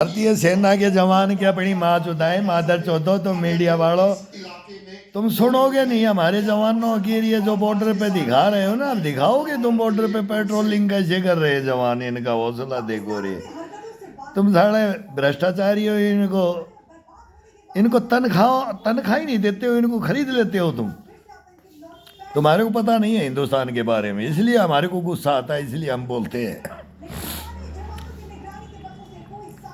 भारतीय सेना के जवान की अपनी माँ चुदाए मादर चौथो तुम मीडिया वालों तुम सुनोगे नहीं हमारे जवानों की। ये जो बॉर्डर पे दिखा रहे हो ना, अब दिखाओगे तुम बॉर्डर पे पेट्रोलिंग कैसे कर रहे हैं जवान। इनका हौसला देखो रे। तुम सारे भ्रष्टाचारी हो। इनको इनको तनख्वाह ही नहीं देते हो, इनको खरीद लेते हो तुम। तुम्हारे को पता नहीं है हिंदुस्तान के बारे में, इसलिए हमारे को गुस्सा आता है, इसलिए हम बोलते हैं।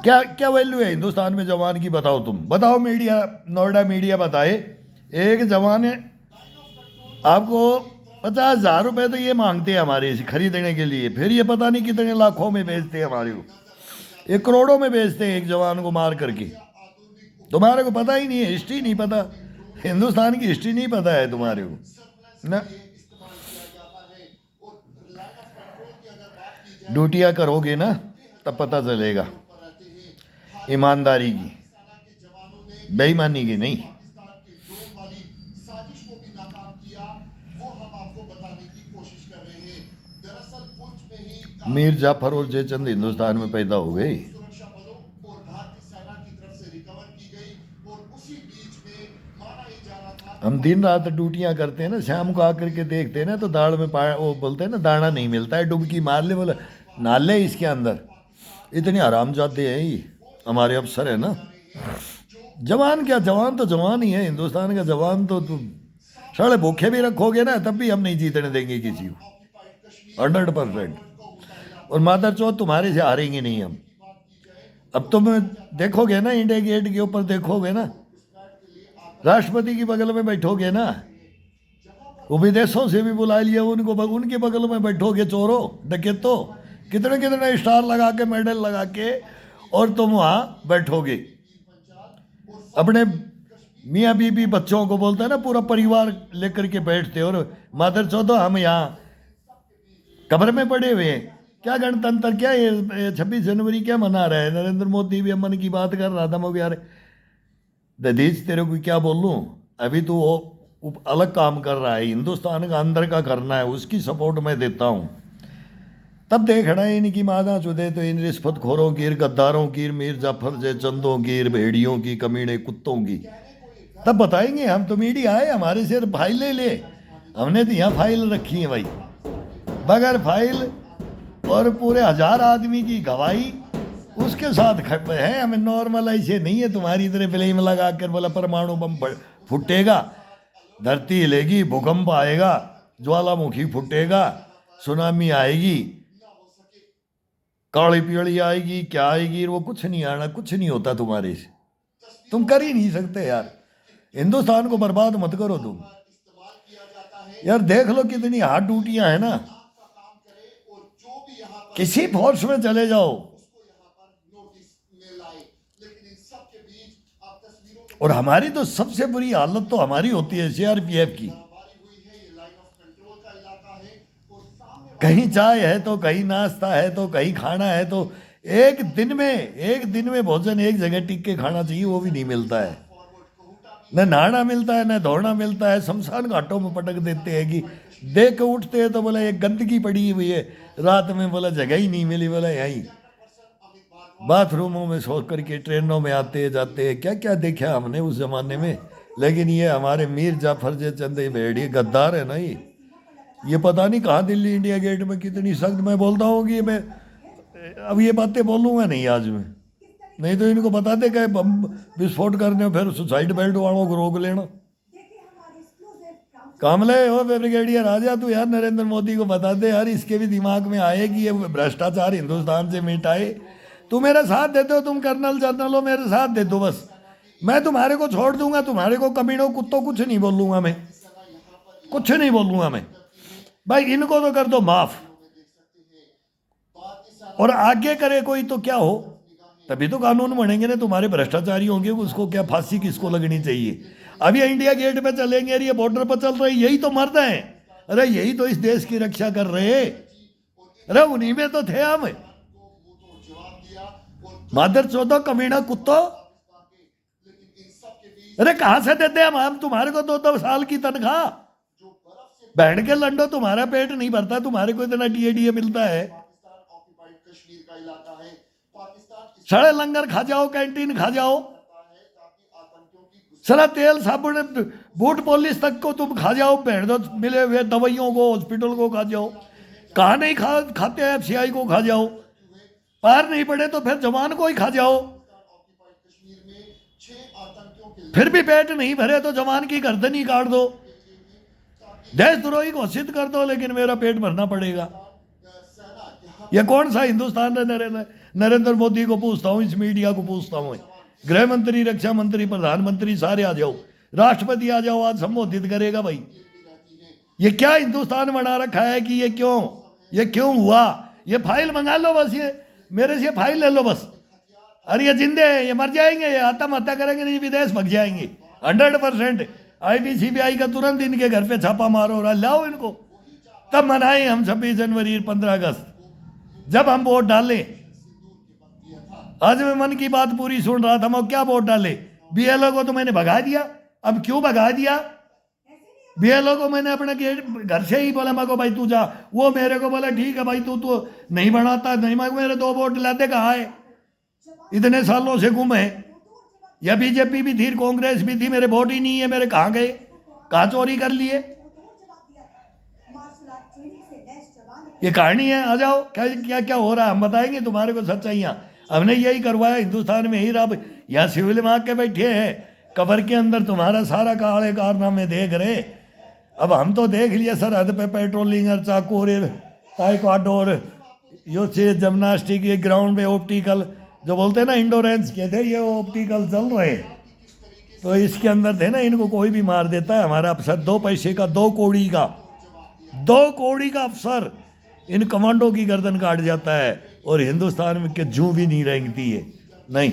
क्या क्या वैल्यू है हिंदुस्तान में जवान की, बताओ तुम। बताओ, मीडिया, नोएडा मीडिया बताए एक जवान आपको 50,000 रुपए तो ये मांगते हैं हमारे से खरीदने के लिए, फिर ये पता नहीं कितने लाखों में बेचते हैं हमारे को, ये करोड़ों में बेचते हैं एक जवान को मार करके। तुम्हारे को पता ही नहीं है, हिस्ट्री नहीं पता, हिंदुस्तान की हिस्ट्री नहीं पता है तुम्हारे को ना। ड्यूटियां करोगे ना तब पता चलेगा ईमानदारी की, बेईमानी की नहीं। मीर जाफर और जयचंद हिंदुस्तान में पैदा हो गए। हम दिन रात ड्यूटियां करते हैं ना, शाम को आकर के देखते हैं ना तो दाल में वो बोलते हैं ना दाना नहीं मिलता है, डुबकी मार ले, बोले नाले इसके अंदर। इतने हरामजादे हैं ये हमारे अफसर है ना। जवान क्या, जवान तो जवान ही है हिंदुस्तान का जवान। तो तुम साले भूखे भी रखोगे ना तब भी हम नहीं जीतने देंगे किसी को, 100%। और मादर चौथ तुम्हारे से हारेंगे नहीं हम। अब तुम देखोगे ना इंडिया गेट के ऊपर, देखोगे ना राष्ट्रपति की बगल में बैठोगे ना, वो विदेशों से भी बुला लिया उनको, उनके बगल में बैठोगे चोरों डकैतों, कितने कितने स्टार लगा के, मेडल लगा के, और तुम वहाँ बैठोगे अपने मियाँ बीबी बच्चों को, बोलते हैं ना पूरा परिवार लेकर के बैठते। और मादर चौथो हम यहाँ कब्र में पड़े हुए हैं। क्या गणतंत्र, क्या ये 26 जनवरी क्या मना रहा है? नरेंद्र मोदी भी अमन की बात कर रहा था। मैं यार ददीज तेरे को क्या बोलूं, अभी तो वो अलग काम कर रहा है, हिंदुस्तान का अंदर का करना है, उसकी सपोर्ट मैं देता हूं। तब देखना है इनकी मादा चुदे तो इन रिश्वतखोरों की, गद्दारों की, मीर जाफर जयचंदों की, भेड़ियों की, कमीने कुत्तों की। तब बताएंगे हम। तो मीडिया है हमारे से फाइल ले ले, हमने तो यहाँ फाइल रखी है भाई, बगैर फाइल और पूरे 1000 आदमी की गवाही उसके साथ है। हमें नॉर्मल ऐसे नहीं है तुम्हारी तरह फिल्म लगा कर बोला परमाणु बम फूटेगा, धरती हिलेगी, भूकंप आएगा, ज्वालामुखी फूटेगा, सुनामी आएगी, काली पीली आएगी, क्या आएगी, वो कुछ नहीं आना, कुछ नहीं होता तुम्हारे से। तुम कर ही नहीं सकते यार। हिंदुस्तान को बर्बाद मत करो तुम यार। देख लो कितनी हार्ड ड्यूटियां है ना, किसी फोर्स में चले जाओ। और हमारी तो सबसे बुरी हालत तो हमारी होती है सीआरपीएफ की। कहीं चाय है तो कहीं नाश्ता है तो कहीं खाना है, तो एक दिन में भोजन एक जगह टिक के खाना चाहिए, वो भी नहीं मिलता है। न नहाना मिलता है, न धोना मिलता है, शमशान घाटों में पटक देते हैं कि देख के उठते हैं तो बोला ये गंदगी पड़ी हुई है, रात में बोला जगह ही नहीं मिली, बोला यहीं बाथरूमों में सो करके ट्रेनों में आते जाते हैं। क्या क्या देखा हमने उस जमाने में। लेकिन ये हमारे मीर जाफर जयचंद भेड़िए गद्दार है ना, ये पता नहीं कहाँ दिल्ली इंडिया गेट में कितनी सख्त। मैं बोलता हूँ कि मैं अब ये बातें बोलूँगा नहीं आज में, नहीं तो इनको बता दे कि बम विस्फोट करने फिर सुसाइड बेल्ट वालों को रोक लेना। कामले हो ब्रिगेडियर राजा, तू यार नरेंद्र मोदी को बता दे यार, इसके भी दिमाग में आए कि ये भ्रष्टाचार हिंदुस्तान से मिटाए। तू मेरा साथ देते हो, तुम कर्नल जनरल हो, मेरे साथ दे दो बस, मैं तुम्हारे को छोड़ दूंगा। तुम्हारे को कमीनों कुत्तों कुछ नहीं बोलूंगा मैं, कुछ नहीं बोलूंगा मैं भाई। इनको तो कर दो माफ, और आगे करे कोई तो क्या हो, तभी तो कानून बनेंगे ना। तुम्हारे भ्रष्टाचारी होंगे, उसको क्या फांसी किसको लगनी चाहिए। अब ये इंडिया गेट पे चलेंगे, अरे ये बॉर्डर पर चल रहे, यही तो मर्द हैं, अरे यही तो इस देश की रक्षा कर रहे, अरे उन्हीं में तो थे हम। मादर चौदह कमीना कुत्तो, अरे कहां से देते हम तुम्हारे को 2-2 साल की तनख्वाह। बहन के लंडो, तुम्हारा पेट नहीं भरता, तुम्हारे को इतना डीए मिलता है। सड़े लंगर खा जाओ, कैंटीन खा जाओ, सारा तेल साबुन बूट पॉलिश तक को तुम खा जाओ, भेड़ दो मिले हुए दवाइयों को, हॉस्पिटल को खा जाओ, कहाँ नहीं खाते हैं, FCI को खा जाओ, पार नहीं पड़े तो फिर जवान को ही खा जाओ, फिर भी पेट नहीं भरे तो जवान की गर्दन ही काट दो, देशद्रोही घोषित कर दो, लेकिन मेरा पेट भरना पड़ेगा। ये कौन सा हिंदुस्तान है? नरेंद्र मोदी को पूछता हूँ, इस मीडिया को पूछता हूँ, गृह मंत्री, रक्षा मंत्री, प्रधानमंत्री सारे आ जाओ, राष्ट्रपति आ जाओ, आज संबोधित करेगा भाई। ये क्या हिंदुस्तान बना रखा है कि ये क्यों हुआ? ये फाइल मंगा लो बस, ये मेरे से फाइल ले लो बस। अरे ये जिंदे हैं, ये मर जाएंगे, ये आत्महत्या करेंगे नहीं, विदेश भाग जाएंगे 100%। IB CBI का तुरंत इनके घर पे छापा मारो और लाओ इनको, तब मनाएं हम 26 जनवरी 15 अगस्त, जब हम वोट डालें। आज मैं मन की बात पूरी सुन रहा था, मैं क्या वोट डाले? BLO को तो मैंने भगा दिया। अब क्यों भगा दिया? BLO को मैंने अपने घर से ही बोला, मैं को भाई तू जा, वो मेरे को बोला ठीक है भाई, तू नहीं बनाता नहीं, मैं मेरे 2 वोट लाते कहाँ है? इतने सालों से गुम है। या BJP भी थी, कांग्रेस भी थी, मेरे वोट ही नहीं है, मेरे कहाँ गए? कहाँ चोरी कर लिए? ये कहानी है, आ जाओ, क्या क्या हो रहा है हम बताएंगे तुम्हारे को सच्चाइयाँ। हमने यही करवाया हिंदुस्तान में ही। रब यहाँ सिविल में आके बैठे हैं, कबर के अंदर तुम्हारा सारा काले कारनामे देख रहे। अब हम तो देख लिए सरहद पे पेट्रोलिंग, चाकू, ताइक्वांडो, यो से जिम्नास्टिक, ये ग्राउंड में ऑप्टिकल जो बोलते हैं ना, इंडोरेंस के थे, ये ऑप्टिकल चल रहे। तो इसके अंदर थे ना, इनको कोई भी मार देता है। हमारा अफसर 2 पैसे का, 2 कौड़ी का अफसर इन कमांडो की गर्दन काट जाता है, और हिंदुस्तान में के जूं भी नहीं रेंगती है। नहीं।